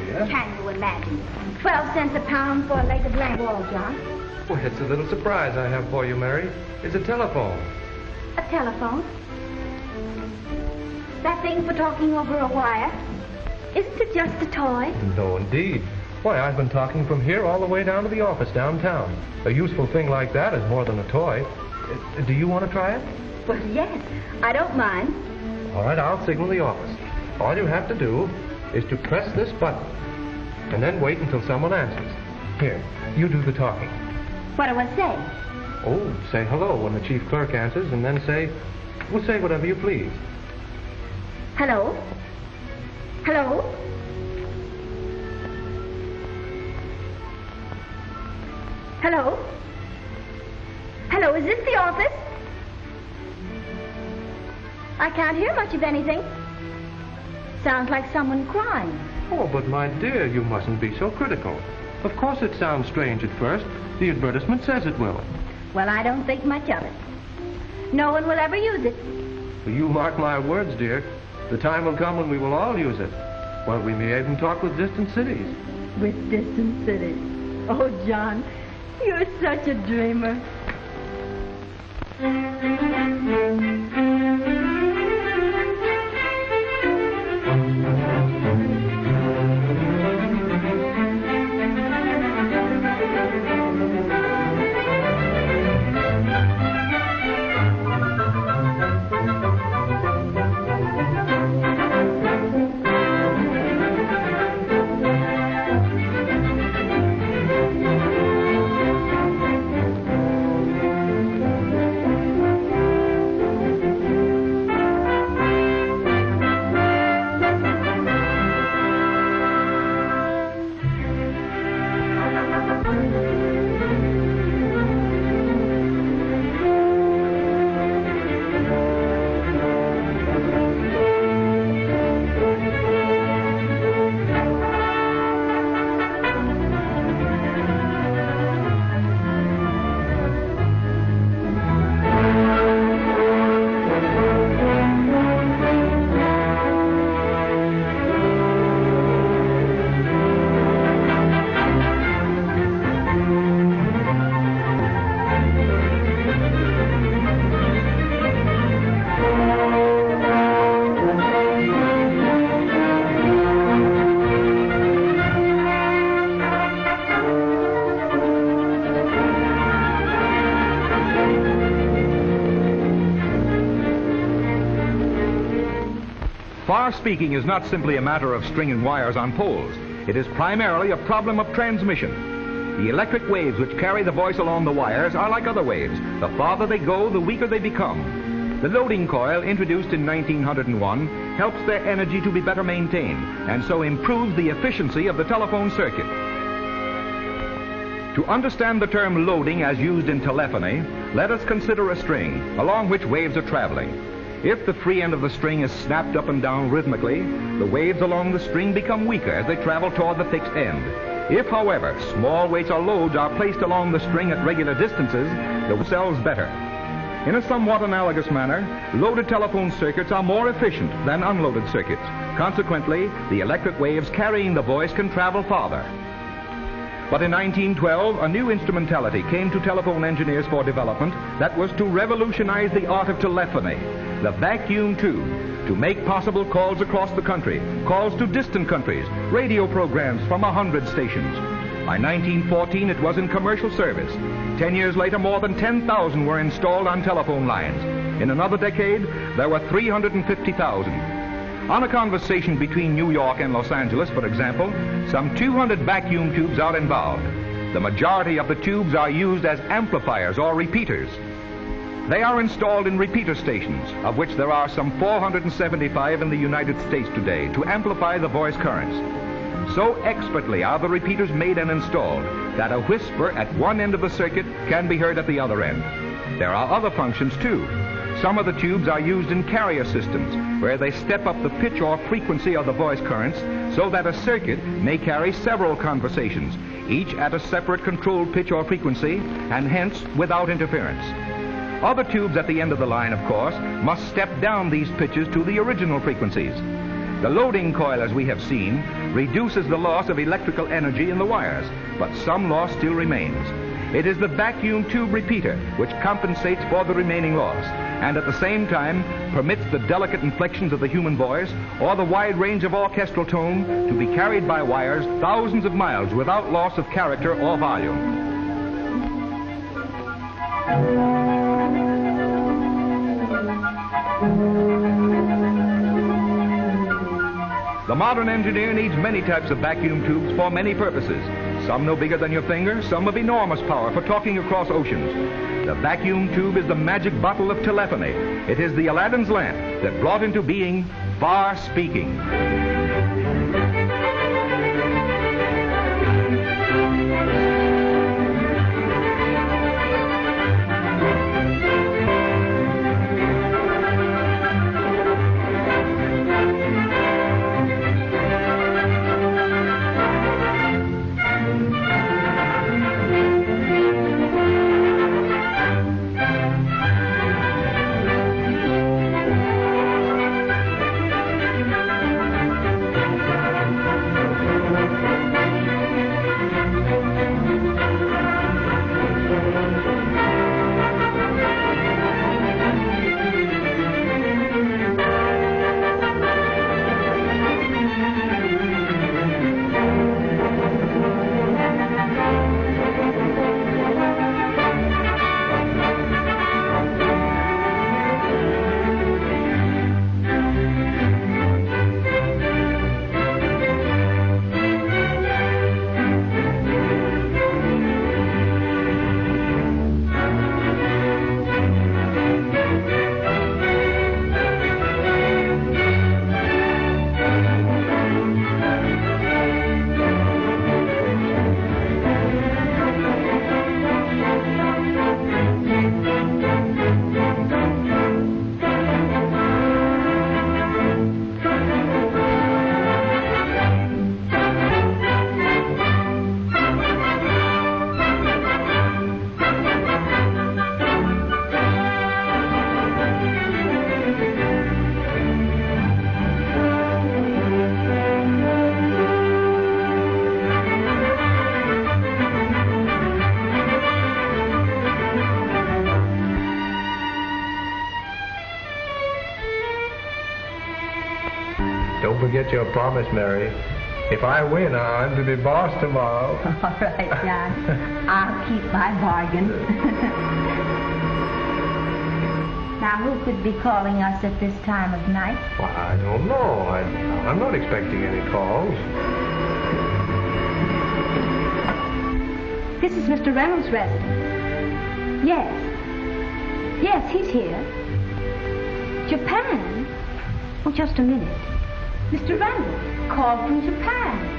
dear. Can you imagine? 12 cents a pound for a leg of lamb wall, John. Well, it's a little surprise I have for you, Mary. It's a telephone. A telephone? That thing for talking over a wire? Isn't it just a toy? No, indeed. Why, I've been talking from here all the way down to the office downtown. A useful thing like that is more than a toy. Do you want to try it? Well, yes. I don't mind. All right, I'll signal the office. All you have to do is to press this button and then wait until someone answers. Here, you do the talking. What do I say? Oh, say hello when the chief clerk answers, and then say whatever you please. Hello? Hello? Hello? Hello, is this the office? I can't hear much of anything. Sounds like someone crying. Oh, but my dear, you mustn't be so critical. Of course it sounds strange at first. The advertisement says it will. Well, I don't think much of it. No one will ever use it. You mark my words, dear. The time will come when we will all use it. Well, we may even talk with distant cities. With distant cities. Oh, John, you're such a dreamer. Far speaking is not simply a matter of stringing wires on poles. It is primarily a problem of transmission. The electric waves which carry the voice along the wires are like other waves. The farther they go, the weaker they become. The loading coil, introduced in 1901, helps their energy to be better maintained, and so improves the efficiency of the telephone circuit. To understand the term loading as used in telephony, let us consider a string along which waves are traveling. If the free end of the string is snapped up and down rhythmically, the waves along the string become weaker as they travel toward the fixed end. If, however, small weights or loads are placed along the string at regular distances, the cells better. In a somewhat analogous manner, loaded telephone circuits are more efficient than unloaded circuits. Consequently, the electric waves carrying the voice can travel farther. But in 1912, a new instrumentality came to telephone engineers for development that was to revolutionize the art of telephony, the vacuum tube, to make possible calls across the country, calls to distant countries, radio programs from 100 stations. By 1914, it was in commercial service. 10 years later, more than 10,000 were installed on telephone lines. In another decade, there were 350,000. On a conversation between New York and Los Angeles, for example, some 200 vacuum tubes are involved. The majority of the tubes are used as amplifiers or repeaters. They are installed in repeater stations, of which there are some 475 in the United States today, to amplify the voice currents. So expertly are the repeaters made and installed that a whisper at one end of the circuit can be heard at the other end. There are other functions too. Some of the tubes are used in carrier systems, where they step up the pitch or frequency of the voice currents so that a circuit may carry several conversations, each at a separate controlled pitch or frequency, and hence without interference. Other tubes at the end of the line, of course, must step down these pitches to the original frequencies. The loading coil, as we have seen, reduces the loss of electrical energy in the wires, but some loss still remains. It is the vacuum tube repeater which compensates for the remaining loss, and at the same time permits the delicate inflections of the human voice or the wide range of orchestral tone to be carried by wires thousands of miles without loss of character or volume. The modern engineer needs many types of vacuum tubes for many purposes. Some no bigger than your finger, some of enormous power for talking across oceans. The vacuum tube is the magic bottle of telephony. It is the Aladdin's lamp that brought into being far speaking. Don't forget your promise, Mary. If I win, I'm to be boss tomorrow. All right, John. I'll keep my bargain. Now, who could be calling us at this time of night? Well, I don't know. I'm not expecting any calls. This is Mr. Reynolds' residence. Yes. Yes, he's here. Japan? Oh, just a minute. Mr. Reynolds called from Japan.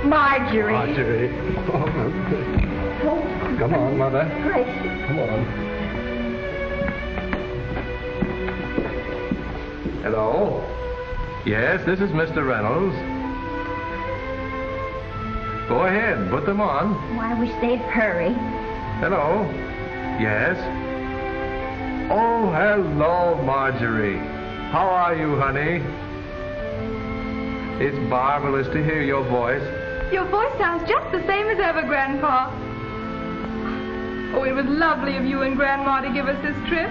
Marjorie. Marjorie. Oh, Come on, Mother. gracious. Come on. Hello? Yes, this is Mr. Reynolds. Go ahead, put them on. Oh, I wish they'd hurry. Hello? Yes? Oh, hello, Marjorie. How are you, honey? It's marvelous to hear your voice. Your voice sounds just the same as ever, Grandpa. Oh, it was lovely of you and Grandma to give us this trip.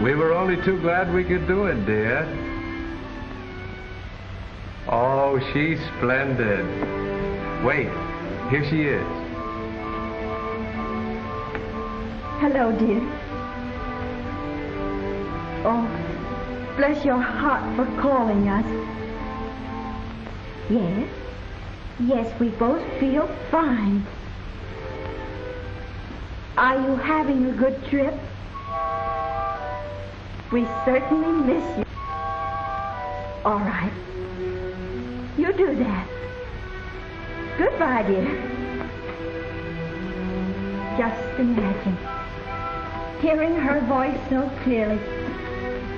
We were only too glad we could do it, dear. Oh, she's splendid. Wait, here she is. Hello, dear. Oh, bless your heart for calling us. Yes? Yes, we both feel fine. Are you having a good trip? We certainly miss you. All right. You do that. Goodbye, dear. Just imagine hearing her voice so clearly,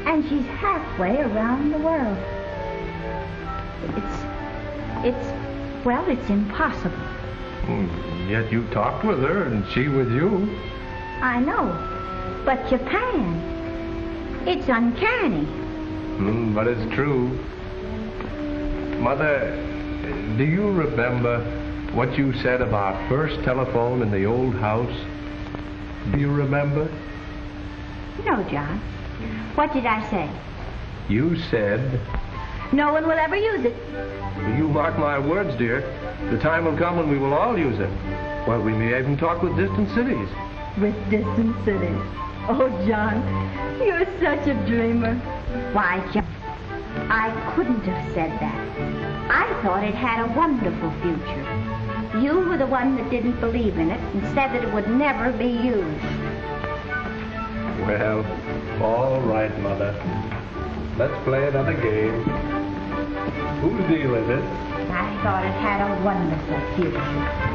and she's halfway around the world. It's impossible. Yet you talked with her and she with you. I know, but Japan, it's uncanny. But it's true. Mother, do you remember what you said of our first telephone in the old house? Do you remember? No, John. What did I say? You said... No one will ever use it. You mark my words, dear. The time will come when we will all use it. Well, we may even talk with distant cities. With distant cities. Oh, John, you're such a dreamer. Why, John, I couldn't have said that. I thought it had a wonderful future. You were the one that didn't believe in it and said that it would never be used. Well, all right, Mother. Let's play another game. Whose deal is it? I thought it had a wonderful future.